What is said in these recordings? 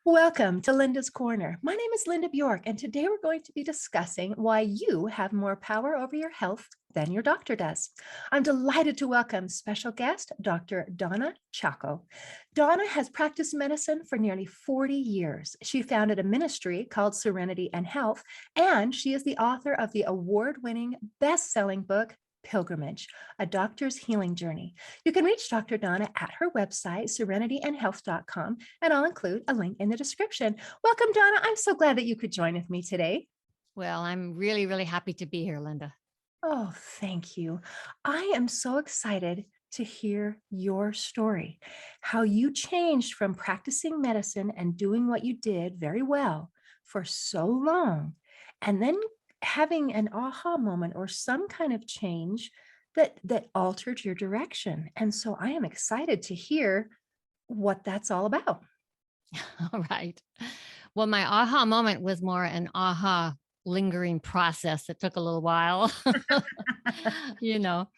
Welcome to Linda's Corner. My name is Linda Bjork, and today we're going to be discussing why you have more power over your health than your doctor does. I'm delighted to welcome special guest, Dr. Donna Chacko. Donna has practiced medicine for nearly 40 years. She founded a ministry called Serenity and Health, and she is the author of the award-winning best-selling book, Pilgrimage, a doctor's healing journey. You can reach Dr. Donna at her website, serenityandhealth.com, and I'll include a link in the description. Welcome, Donna. I'm so glad that you could join with me today. Well, I'm really, really happy to be here, Linda. Oh, thank you. I am so excited to hear your story, how you changed from practicing medicine and doing what you did very well for so long, and then having an aha moment or some kind of change that altered your direction. And so I am excited to hear what that's all about. All right. Well, my aha moment was more an aha lingering process that took a little while, you know.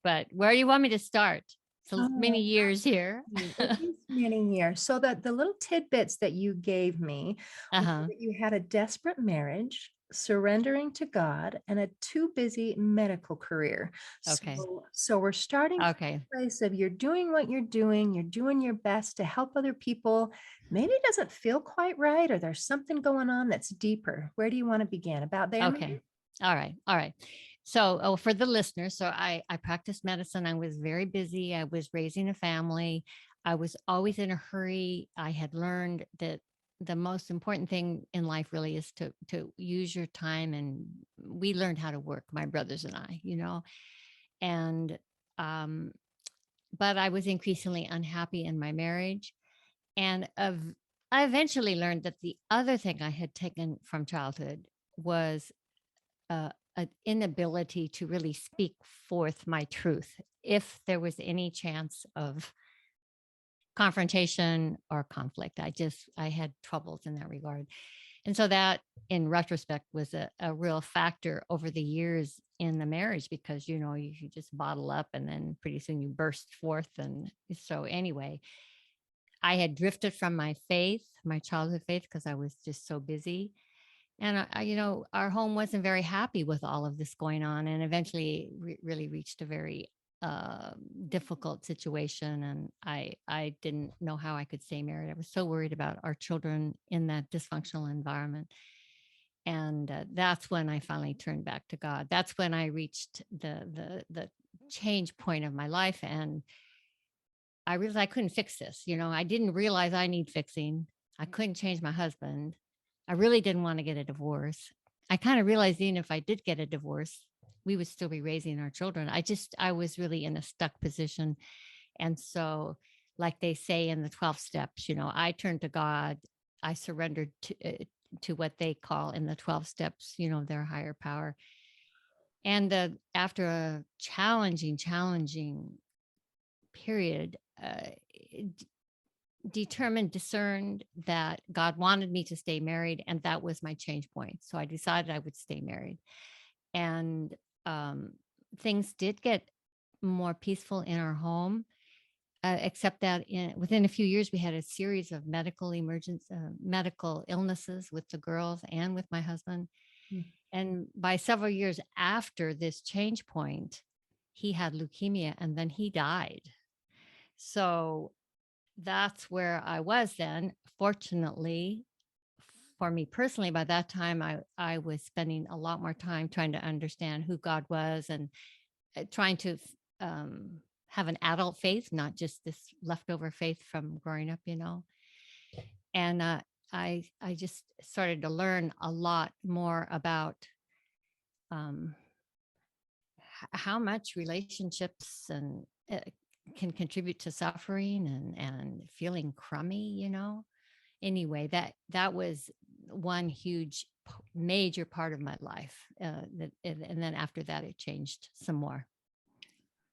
But where do you want me to start? So many Oh, years here. it is many years. So that the little tidbits that you gave me were Uh-huh. that you had a desperate marriage, surrendering to God, and a too busy medical career. Okay. So we're starting from Okay. a place of you're doing what you're doing your best to help other people. Maybe it doesn't feel quite right, or there's something going on that's deeper. Where do you want to begin? About there, maybe? Okay. All right. All right. So, for the listeners, so I practiced medicine. I was very busy. I was raising a family. I was always in a hurry. I had learned that the most important thing in life really is to use your time. And we learned how to work, my brothers and I. And um, but I was increasingly unhappy in my marriage. And I eventually learned that the other thing I had taken from childhood was an inability to really speak forth my truth if there was any chance of confrontation or conflict. I had troubles in that regard. And so that in retrospect was a real factor over the years in the marriage because, you just bottle up and then pretty soon you burst forth. And so anyway, I had drifted from my faith, my childhood faith, because I was just so busy. And our home wasn't very happy with all of this going on, and eventually really reached a very uh, difficult situation. And I didn't know how I could stay married. I was so worried about our children in that dysfunctional environment. And that's when I finally turned back to God. That's when I reached the change point of my life, and I realized I couldn't fix this. I didn't realize I need fixing. I couldn't change my husband. I really didn't want to get a divorce. I kind of realized even if I did get a divorce, we would still be raising our children. I was really in a stuck position. And so, like they say in the 12 steps, I turned to God. I surrendered to what they call in the 12 steps, their higher power. And after a challenging period, discerned that God wanted me to stay married, and that was my change point. So I decided I would stay married, and um, things did get more peaceful in our home. Except that within a few years, we had a series of medical illnesses with the girls and with my husband. Mm. And by several years after this change point, he had leukemia and then he died. So that's where I was then. Fortunately, for me personally, by that time, I was spending a lot more time trying to understand who God was and trying to have an adult faith, not just this leftover faith from growing up. And I just started to learn a lot more about um, how much relationships and can contribute to suffering and feeling crummy. Anyway, that was one huge major part of my life. And then after that, it changed some more.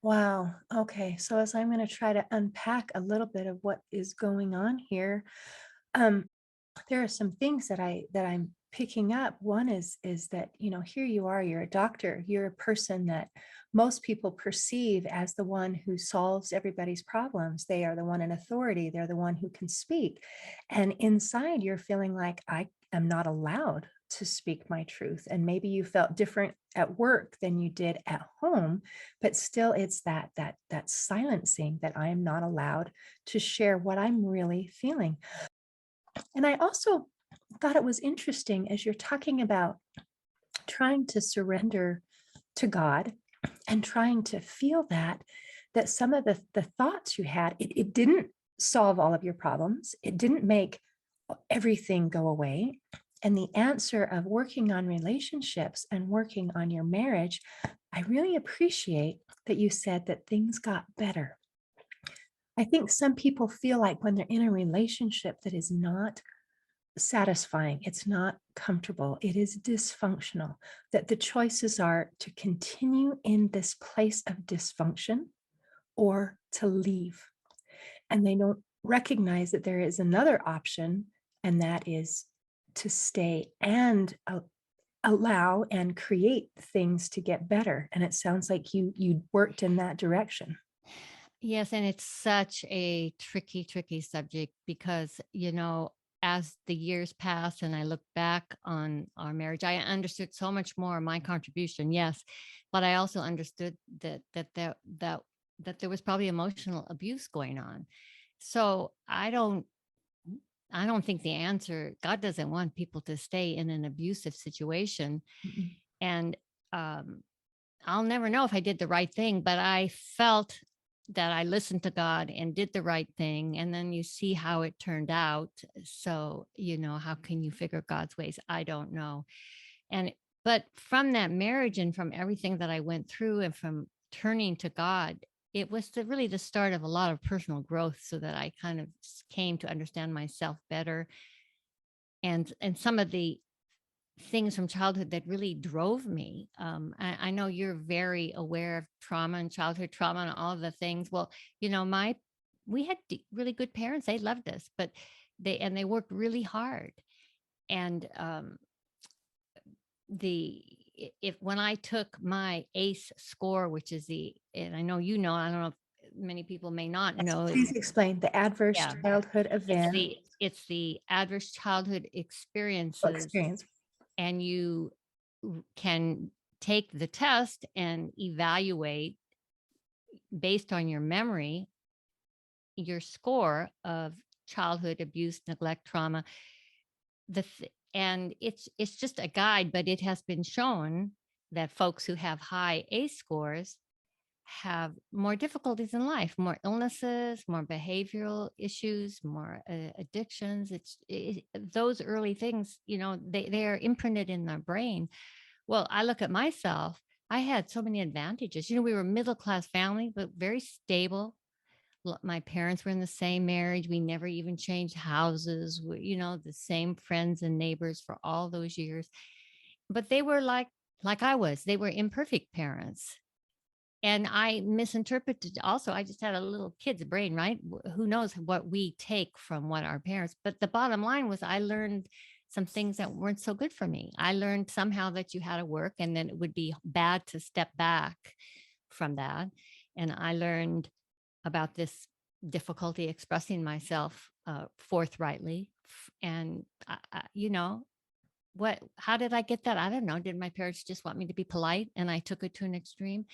Wow. Okay. So as I'm going to try to unpack a little bit of what is going on here, um, there are some things that I'm picking up. One is that, here you are, you're a doctor, you're a person that most people perceive as the one who solves everybody's problems. They are the one in authority, they're the one who can speak. And inside you're feeling like, I am not allowed to speak my truth. And maybe you felt different at work than you did at home, but still it's that silencing, that I am not allowed to share what I'm really feeling. And I also thought it was interesting as you're talking about trying to surrender to God and trying to feel that some of the thoughts you had, it didn't solve all of your problems. It didn't make everything go away. And the answer of working on relationships and working on your marriage, I really appreciate that you said that things got better. I think some people feel like when they're in a relationship that is not satisfying, it's not comfortable, it is dysfunctional, that the choices are to continue in this place of dysfunction or to leave. And they don't recognize that there is another option, and that is to stay and allow and create things to get better. And it sounds like you worked in that direction. Yes, and it's such a tricky, tricky subject because, as the years pass and I look back on our marriage, I understood so much more my contribution, yes, but I also understood that there was probably emotional abuse going on. So I don't think the answer, God doesn't want people to stay in an abusive situation. Mhm. And um I'll never know if I did the right thing, but I felt that I listened to God and did the right thing. And then you see how it turned out. So, how can you figure God's ways? I don't know. And, but from that marriage and from everything that I went through and from turning to God, it was really the start of a lot of personal growth so that I kind of came to understand myself better. And some of the things from childhood that really drove me. I know you're very aware of trauma and childhood trauma and all of the things. Well, my we had really good parents. They loved us, but they worked really hard. And the if when I took my ACE score, which is and I know I don't know if many people may not Yes, know, please explain the adverse yeah, childhood event it's the adverse childhood experiences, experience. and you can take the test and evaluate based on your memory your score of childhood abuse, neglect, trauma. And it's just a guide, but it has been shown that folks who have high ACE scores have more difficulties in life, more illnesses, more behavioral issues, more addictions. Those early things, they are imprinted in their brain. Well, I look at myself, I had so many advantages. We were a middle class family, but very stable. My parents were in the same marriage. We never even changed houses. The same friends and neighbors for all those years. But they were like I was. They were imperfect parents. And I misinterpreted also. I just had a little kid's brain, right? Who knows what we take from what our parents, but the bottom line was I learned some things that weren't so good for me. I learned somehow that you had to work and then it would be bad to step back from that. And I learned about this difficulty expressing myself forthrightly. And, how did I get that? I don't know. Did my parents just want me to be polite and I took it to an extreme?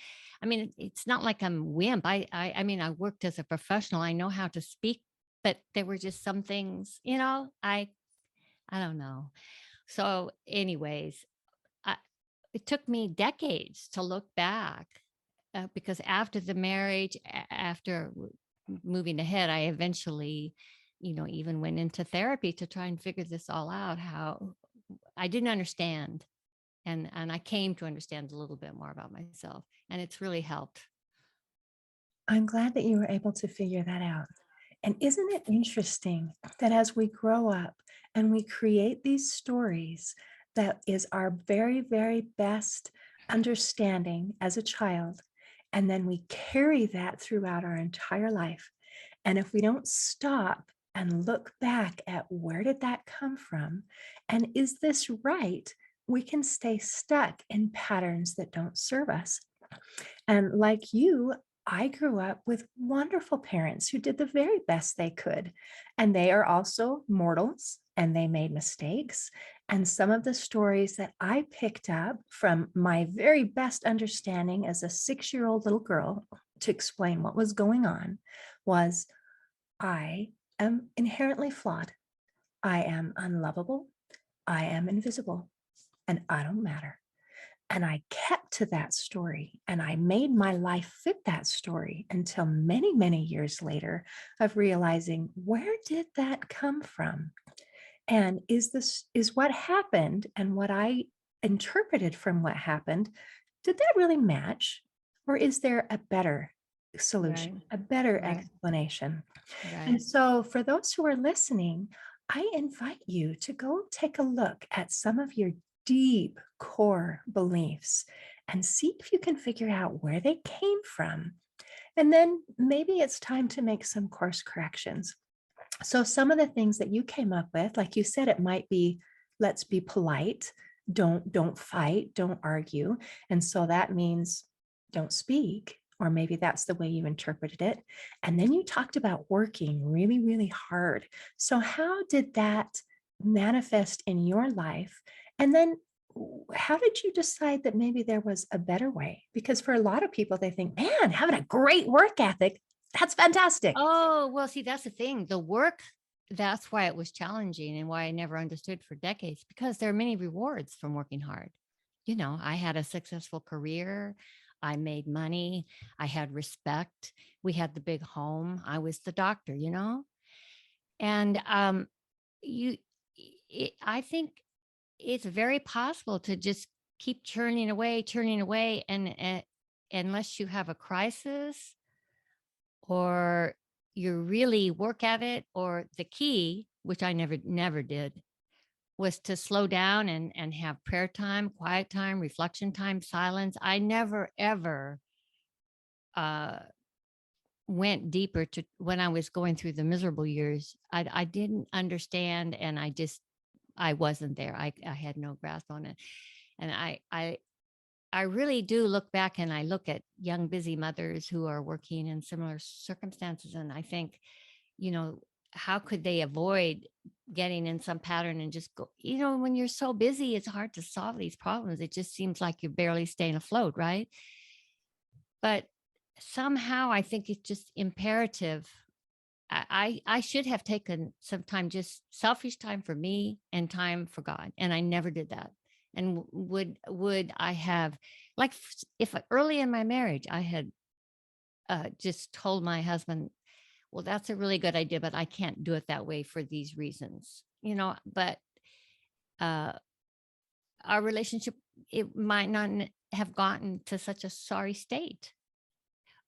I mean, it's not like I'm wimp. I mean, I worked as a professional. I know how to speak, but there were just some things, I don't know. So anyways, I, it took me decades to look back because after the marriage, after moving ahead, I eventually, even went into therapy to try and figure this all out, how I didn't understand. And I came to understand a little bit more about myself, and it's really helped. I'm glad that you were able to figure that out. And isn't it interesting that as we grow up and we create these stories, that is our very, very best understanding as a child, and then we carry that throughout our entire life. And if we don't stop and look back at where did that come from? And is this right? We can stay stuck in patterns that don't serve us. And like you, I grew up with wonderful parents who did the very best they could. And they are also mortals and they made mistakes. And some of the stories that I picked up from my very best understanding as a 6-year-old little girl to explain what was going on was I am inherently flawed. I am unlovable. I am invisible and I don't matter. And I kept to that story and I made my life fit that story until many, many years later of realizing where did that come from? And is what happened and what I interpreted from what happened, did that really match? Or is there a better solution, Right. a better Right. explanation? And Right. so, for those who are listening, I invite you to go take a look at some of your deep core beliefs and see if you can figure out where they came from. And then maybe it's time to make some course corrections. So some of the things that you came up with, like you said, it might be let's be polite, don't fight, don't argue. And so that means don't speak, or maybe that's the way you interpreted it. And then you talked about working really, really hard. So how did that manifest in your life? And then how did you decide that maybe there was a better way? Because for a lot of people, they think, man, having a great work ethic, that's fantastic. Oh, well, see, that's the thing. The work, that's why it was challenging and why I never understood for decades, because there are many rewards from working hard. I had a successful career. I made money. I had respect. We had the big home. I was the doctor. And you, I think it's very possible to just keep churning away, and unless you have a crisis or you really work at it, or the key, which I never did, was to slow down and have prayer time, quiet time, reflection time, silence. I never ever uh went deeper to when I was going through the miserable years. I didn't understand, and I wasn't there. I had no grasp on it. And I really do look back and I look at young busy mothers who are working in similar circumstances, and I think, you know, how could they avoid getting in some pattern and just go, when you're so busy, it's hard to solve these problems. It just seems like you're barely staying afloat, right? But somehow I think it's just imperative. I should have taken some time, just selfish time for me and time for God. And I never did that. And would I have, like, if early in my marriage I had just told my husband, well, that's a really good idea, but I can't do it that way for these reasons. But uh, our relationship, it might not have gotten to such a sorry state.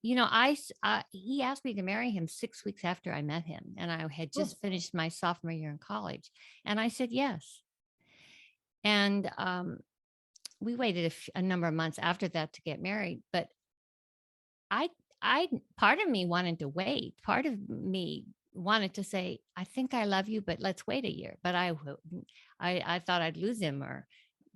He asked me to marry him 6 weeks after I met him, and I had Oh, just finished my sophomore year in college, and I said yes. And we waited a number of months after that to get married, but I I part of me wanted to wait. Part of me wanted to say, "I think I love you, but let's wait a year." But I thought I'd lose him, or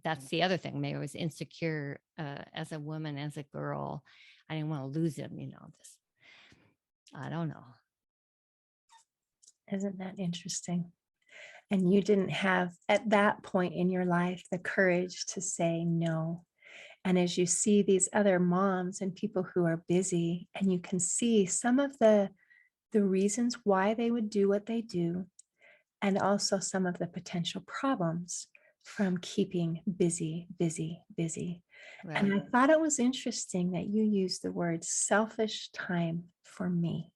that's the other thing. Maybe I was insecure as a woman, as a girl. I didn't want to lose him. Just I don't know. isn't that interesting? And you didn't have at that point in your life the courage to say no. And as you see these other moms and people who are busy, and you can see some of the reasons why they would do what they do, and also some of the potential problems from keeping busy, busy, busy. And Right. I thought it was interesting that you used the word selfish time for me.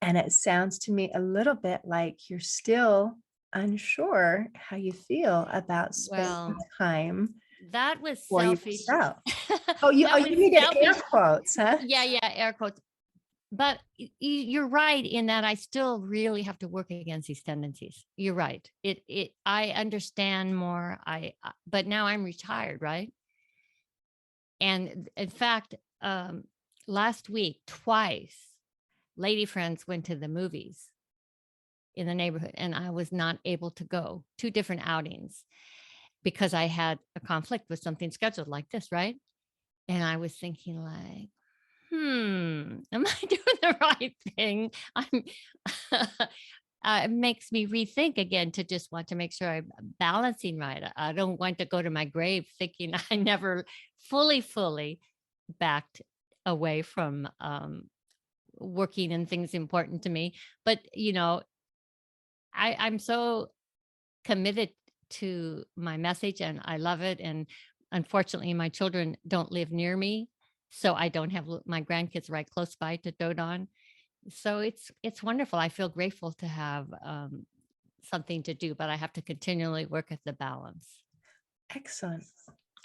And it sounds to me a little bit like you're still unsure how you feel about spending Well, time that was for selfish. yourself. Oh, That you was needed air selfish. quotes, huh? Yeah, yeah, air quotes. But you're right in that I still really have to work against these tendencies. You're right. I understand more. But now I'm retired, right? And in fact, last week, twice, lady friends went to the movies. in the neighborhood, and I was not able to go. Two different outings because I had a conflict with something scheduled like this, right? And I was thinking like, am I doing the right thing? I'm it makes me rethink again to just want to make sure I'm balancing right. I don't want to go to my grave thinking I never fully backed away from working and things important to me. But I'm so committed to my message and I love it. And unfortunately, my children don't live near me. So I don't have my grandkids right close by to dote on. So it's wonderful. I feel grateful to have something to do, but I have to continually work at the balance. Excellent.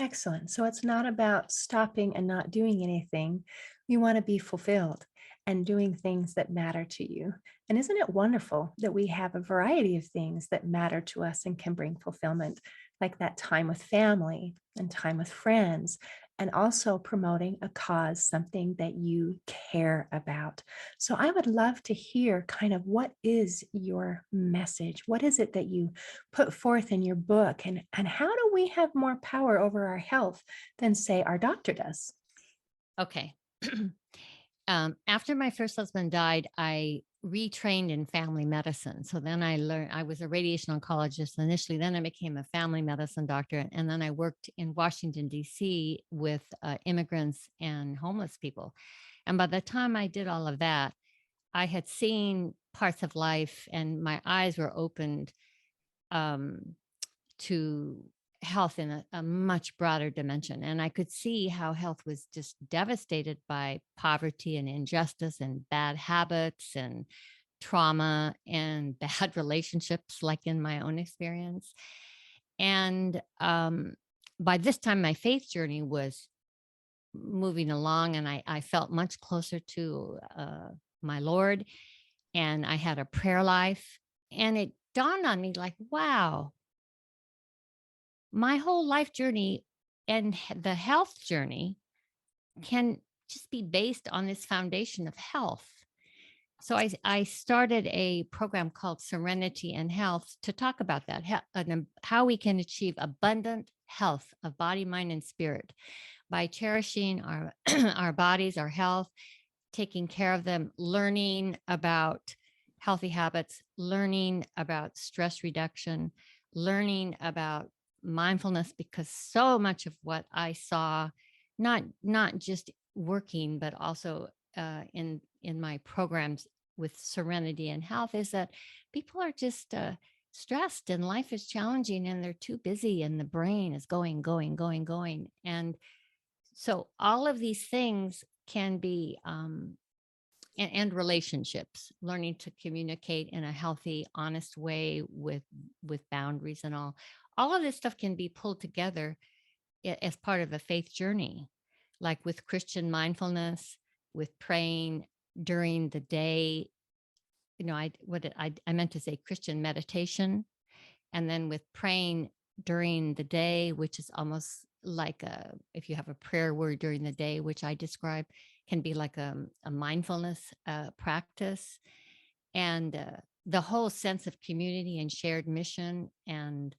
Excellent. So it's not about stopping and not doing anything. You want to be fulfilled and doing things that matter to you. And isn't it wonderful that we have a variety of things that matter to us and can bring fulfillment, like that time with family and time with friends, and also promoting a cause, something that you care about. So I would love to hear kind of what is your message? What is it that you put forth in your book, and how do we have more power over our health than say our doctor does? Okay. After my first husband died, I retrained in family medicine. So then I learned I was a radiation oncologist initially. Then I became a family medicine doctor. And then I worked in Washington, D.C. with immigrants and homeless people. And by the time I did all of that, I had seen parts of life and my eyes were opened um, to health in a much broader dimension. And I could see how health was just devastated by poverty and injustice and bad habits and trauma and bad relationships, like in my own experience. And by this time, my faith journey was moving along, and I felt much closer to my Lord, and I had a prayer life. And it dawned on me like, wow, my whole life journey and the health journey can just be based on this foundation of health. So I started a program called Serenity and Health to talk about that, how we can achieve abundant health of body, mind, and spirit by cherishing our our bodies, our health, taking care of them, learning about healthy habits, learning about stress reduction, learning about mindfulness, because so much of what I saw, not just working, but also in my programs with Serenity and Health, is that people are just stressed and life is challenging and they're too busy and the brain is going. And so all of these things can be and relationships, learning to communicate in a healthy, honest way with boundaries and all of this stuff can be pulled together as part of a faith journey, like with Christian mindfulness, with praying during the day. I meant to say Christian meditation, and then with praying during the day, which is almost like if you have a prayer word during the day, which I describe, can be like a mindfulness practice, and the whole sense of community and shared mission. And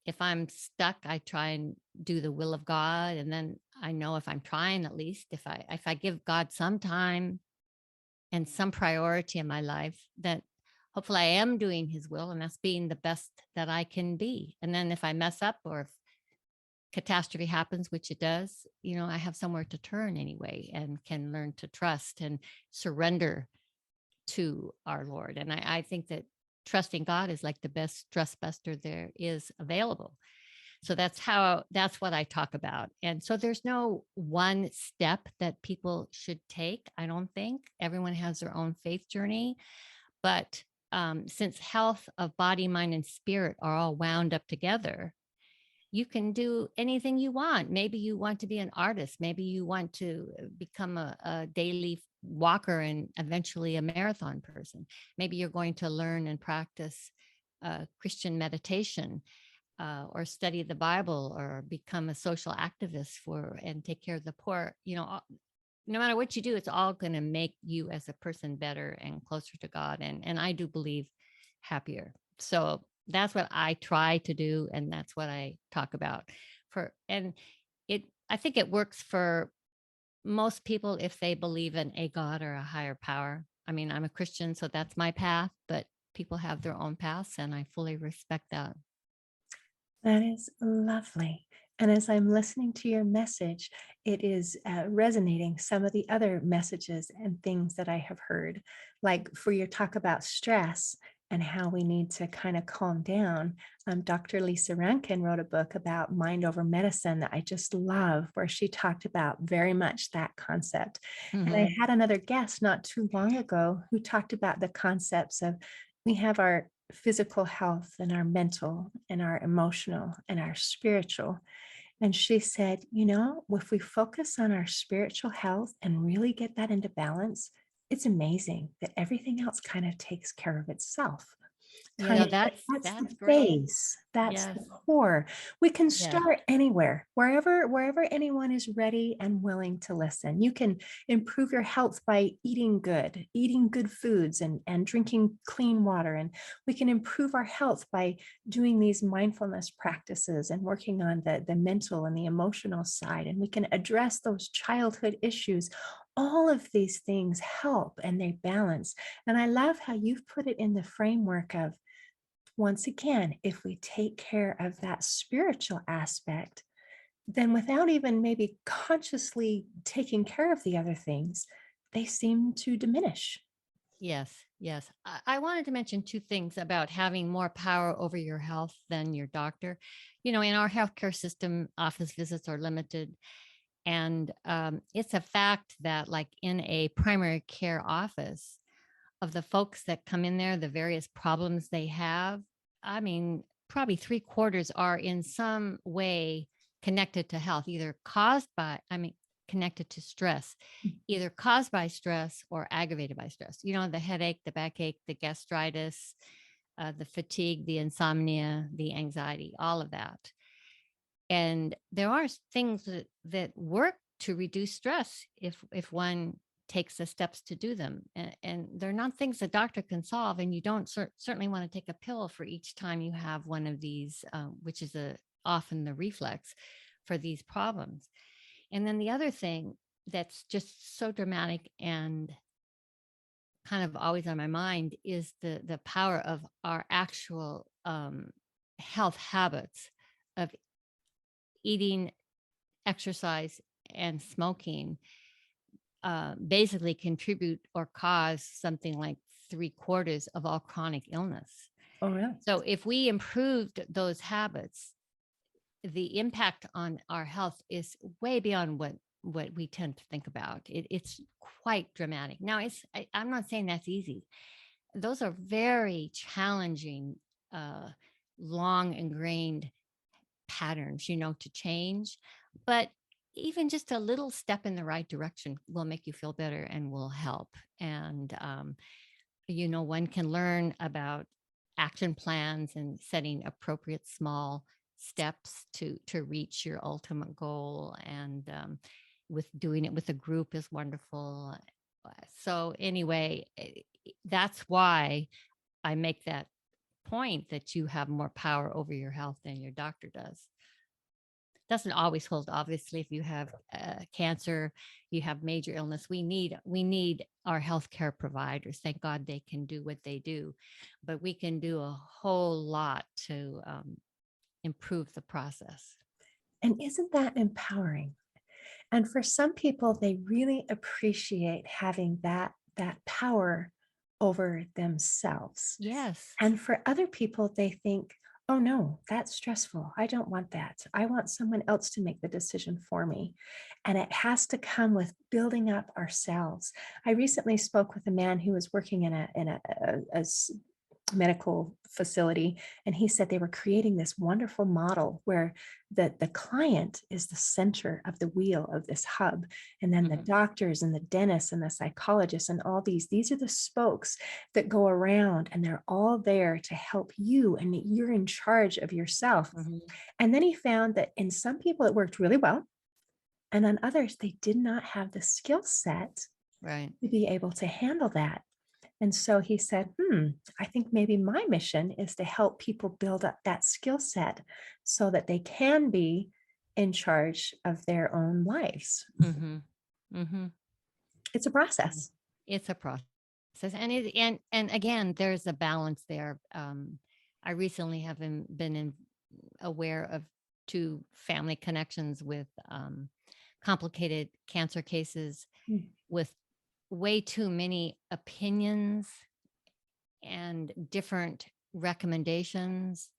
if I'm stuck, I try and do the will of God, and then I know if I'm trying, at least if I give God some time and some priority in my life, that hopefully I am doing his will, and that's being the best that I can be. And then if I mess up or if catastrophe happens, which it does, I have somewhere to turn anyway and can learn to trust and surrender to our Lord. And I think that trusting God is like the best stress buster there is available. So that's what I talk about. And so there's no one step that people should take. I don't think everyone has their own faith journey, but since health of body, mind, and spirit are all wound up together, you can do anything you want. Maybe you want to be an artist. Maybe you want to become a daily walker and eventually a marathon person. Maybe you're going to learn and practice Christian meditation, or study the Bible, or become a social activist for and take care of the poor. No matter what you do, it's all going to make you as a person better and closer to God. And I do believe happier. So that's what I try to do, and that's what I talk about for. And I think it works for most people if they believe in a God or a higher power. I mean, I'm a Christian, so that's my path, but people have their own paths, and I fully respect that. That is lovely. And as I'm listening to your message, it is resonating some of the other messages and things that I have heard, like for your talk about stress and how we need to kind of calm down. Dr. Lisa Rankin wrote a book about mind over medicine that I just love, where she talked about very much that concept. And I Hmm. had another guest not too long ago who talked about the concepts of we have our physical health and our mental and our emotional and our spiritual. And she said, if we focus on our spiritual health and really get that into balance, it's amazing that everything else kind of takes care of itself. Kind of, that's the That's great. base. That's Yes. the core. We can Yes. start anywhere, wherever anyone is ready and willing to listen. You can improve your health by eating good foods and drinking clean water. And we can improve our health by doing these mindfulness practices and working on the mental and the emotional side. And we can address those childhood issues. All of these things help and they balance. And I love how you've put it in the framework of, once again, if we take care of that spiritual aspect, then without even maybe consciously taking care of the other things, they seem to diminish. Yes. Yes. I wanted to mention two things about having more power over your health than your doctor. In our healthcare system, office visits are limited. And it's a fact that, like in a primary care office, of the folks that come in there, the various problems they have, I mean, probably three quarters are in some way connected to health, either caused by, I mean, connected to stress, either caused by stress or aggravated by stress. The headache, the backache, the gastritis, the fatigue, the insomnia, the anxiety, all of that. And there are things that work to reduce stress if one takes the steps to do them. And they're not things the doctor can solve. And you don't certainly want to take a pill for each time you have one of these, which is often the reflex for these problems. And then the other thing that's just so dramatic and kind of always on my mind is the power of our actual health habits of eating, exercise, and smoking basically contribute or cause something like three quarters of all chronic illness. Oh, really? So if we improved those habits, the impact on our health is way beyond what we tend to think about. It's quite dramatic. Now, I'm not saying that's easy. Those are very challenging, uh, long ingrained patterns, to change. But even just a little step in the right direction will make you feel better and will help. And, one can learn about action plans and setting appropriate small steps to reach your ultimate goal. And with doing it with a group is wonderful. So anyway, that's why I make that point that you have more power over your health than your doctor does. Doesn't always hold, obviously. If you have cancer, you have major illness, we need our healthcare providers. Thank God they can do what they do, but we can do a whole lot to improve the process. And isn't that empowering? And for some people, they really appreciate having that power over themselves. Yes. And for other people, they think, oh no, that's stressful. I don't want that. I want someone else to make the decision for me. And it has to come with building up ourselves. I recently spoke with a man who was working in a medical facility, and he said they were creating this wonderful model where the client is the center of the wheel of this hub, and then the Hmm. doctors and the dentists and the psychologists and all these are the spokes that go around, and they're all there to help you, and you're in charge of yourself. Hmm. And then he found that in some people it worked really well, and on others they did not have the skill set Right. to be able to handle that. And so he said, I think maybe my mission is to help people build up that skill set so that they can be in charge of their own lives. Mm-hmm. Mm-hmm. It's a process. It's a process. And again, there's a balance there. I recently have aware of two family connections with complicated cancer cases Mm. with way too many opinions and different recommendations,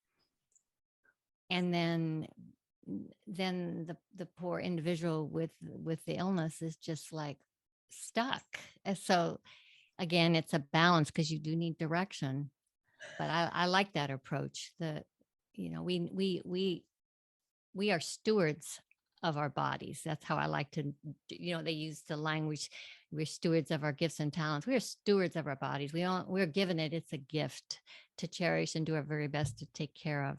and then the poor individual with the illness is just like stuck. And so again, it's a balance because you do need direction. But I like that approach that, we are stewards of our bodies. That's how I like to, they use the language, we're stewards of our gifts and talents. We are stewards of our bodies. We're given it. It's a gift to cherish and do our very best to take care of.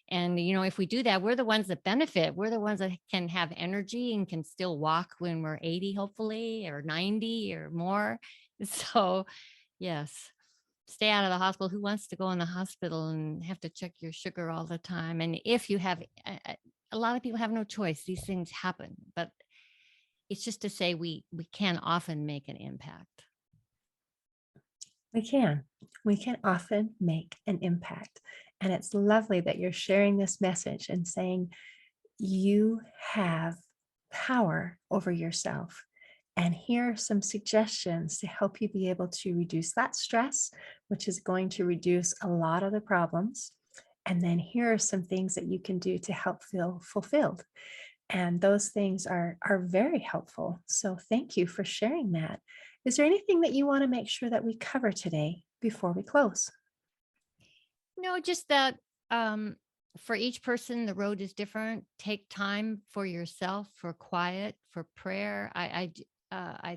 And, if we do that, we're the ones that benefit. We're the ones that can have energy and can still walk when we're 80, hopefully, or 90 or more. So, yes, stay out of the hospital. Who wants to go in the hospital and have to check your sugar all the time? And if you have, a lot of people have no choice. These things happen, but it's just to say we can often make an impact. We can. We can often make an impact. And it's lovely that you're sharing this message and saying you have power over yourself. And here are some suggestions to help you be able to reduce that stress, which is going to reduce a lot of the problems. And then here are some things that you can do to help feel fulfilled. And those things are very helpful. So thank you for sharing that. Is there anything that you want to make sure that we cover today before we close? No, just that um, for each person, the road is different. Take time for yourself, for quiet, for prayer. I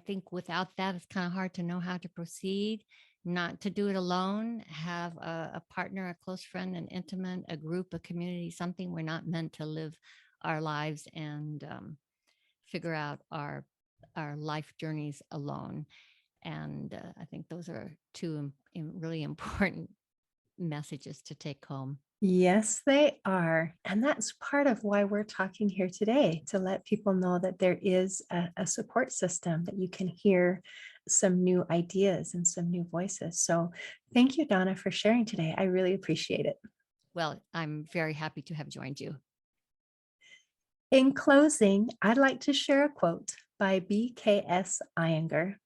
think without that, it's kind of hard to know how to proceed. Not to do it alone. Have a partner, a close friend, an intimate, a group, a community. Something. We're not meant to live our lives and figure out our life journeys alone. And I think those are two really important messages to take home. Yes, they are. And that's part of why we're talking here today, to let people know that there is a support system, that you can hear some new ideas and some new voices. So thank you, Donna, for sharing today. I really appreciate it. Well, I'm very happy to have joined you. In closing, I'd like to share a quote by B.K.S. Iyengar.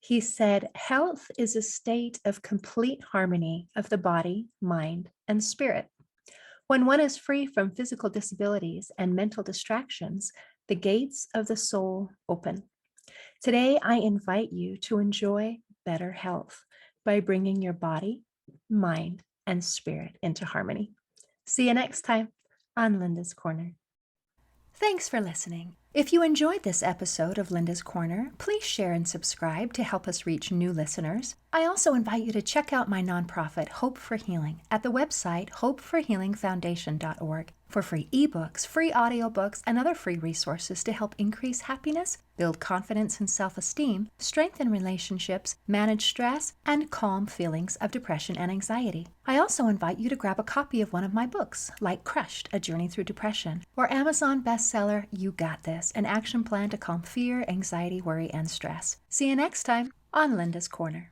He said, "Health is a state of complete harmony of the body, mind, and spirit. When one is free from physical disabilities and mental distractions, the gates of the soul open. Today, I invite you to enjoy better health by bringing your body, mind, and spirit into harmony." See you next time on Linda's Corner. Thanks for listening. If you enjoyed this episode of Linda's Corner, please share and subscribe to help us reach new listeners. I also invite you to check out my nonprofit, Hope for Healing, at the website hopeforhealingfoundation.org for free ebooks, free audiobooks, and other free resources to help increase happiness, build confidence and self-esteem, strengthen relationships, manage stress, and calm feelings of depression and anxiety. I also invite you to grab a copy of one of my books, like Crushed, A Journey Through Depression, or Amazon bestseller, You Got This, an action plan to calm fear, anxiety, worry, and stress. See you next time on Linda's Corner.